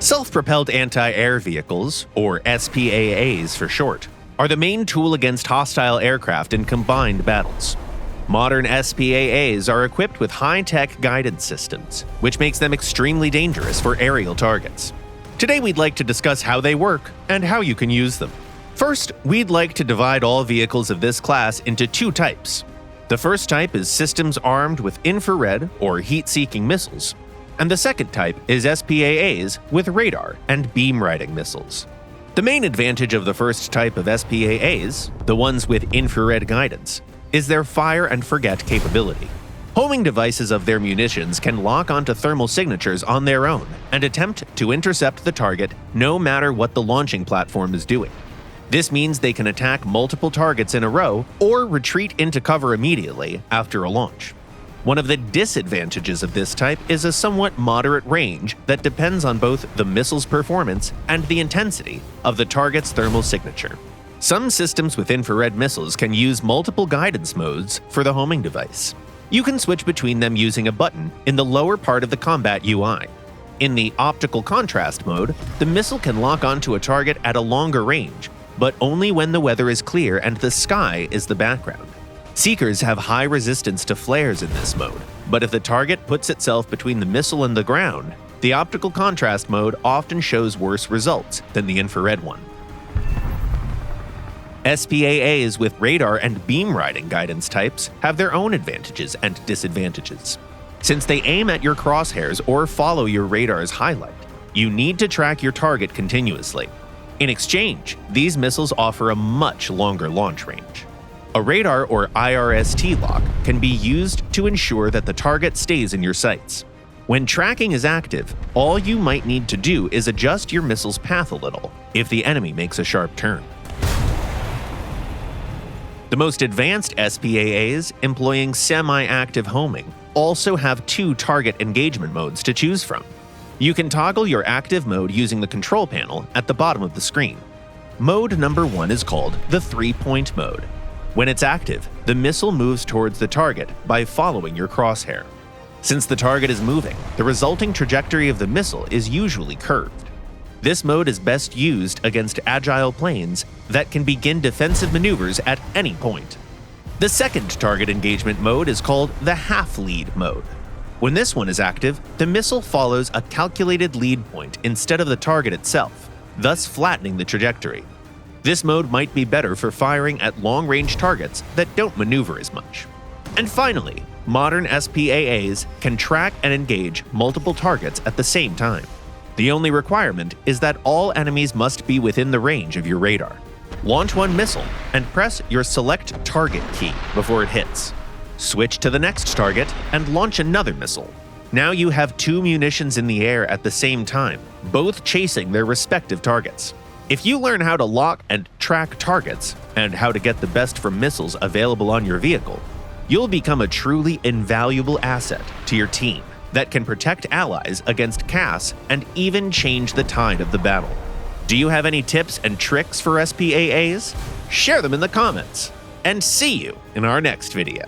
Self-propelled anti-air vehicles, or SPAAs for short, are the main tool against hostile aircraft in combined battles. Modern SPAAs are equipped with high-tech guidance systems, which makes them extremely dangerous for aerial targets. Today we'd like to discuss how they work and how you can use them. First, we'd like to divide all vehicles of this class into two types. The first type is systems armed with infrared or heat-seeking missiles, and the second type is SPAAs with radar and beam-riding missiles. The main advantage of the first type of SPAAs, the ones with infrared guidance, is their fire and forget capability. Homing devices of their munitions can lock onto thermal signatures on their own and attempt to intercept the target no matter what the launching platform is doing. This means they can attack multiple targets in a row or retreat into cover immediately after a launch. One of the disadvantages of this type is a somewhat moderate range that depends on both the missile's performance and the intensity of the target's thermal signature. Some systems with infrared missiles can use multiple guidance modes for the homing device. You can switch between them using a button in the lower part of the combat UI. In the optical contrast mode, the missile can lock onto a target at a longer range, but only when the weather is clear and the sky is the background. Seekers have high resistance to flares in this mode, but if the target puts itself between the missile and the ground, the optical contrast mode often shows worse results than the infrared one. SPAAs with radar and beam-riding guidance types have their own advantages and disadvantages. Since they aim at your crosshairs or follow your radar's highlight, you need to track your target continuously. In exchange, these missiles offer a much longer launch range. A radar or IRST lock can be used to ensure that the target stays in your sights. When tracking is active, all you might need to do is adjust your missile's path a little if the enemy makes a sharp turn. The most advanced SPAAs, employing semi-active homing, also have two target engagement modes to choose from. You can toggle your active mode using the control panel at the bottom of the screen. Mode number 1 is called the 3-point mode. When it's active, the missile moves towards the target by following your crosshair. Since the target is moving, the resulting trajectory of the missile is usually curved. This mode is best used against agile planes that can begin defensive maneuvers at any point. The second target engagement mode is called the half-lead mode. When this one is active, the missile follows a calculated lead point instead of the target itself, thus flattening the trajectory. This mode might be better for firing at long-range targets that don't maneuver as much. And finally, modern SPAAs can track and engage multiple targets at the same time. The only requirement is that all enemies must be within the range of your radar. Launch one missile and press your Select Target key before it hits. Switch to the next target and launch another missile. Now you have two munitions in the air at the same time, both chasing their respective targets. If you learn how to lock and track targets, and how to get the best from missiles available on your vehicle, you'll become a truly invaluable asset to your team that can protect allies against CAS and even change the tide of the battle. Do you have any tips and tricks for SPAAs? Share them in the comments, and see you in our next video.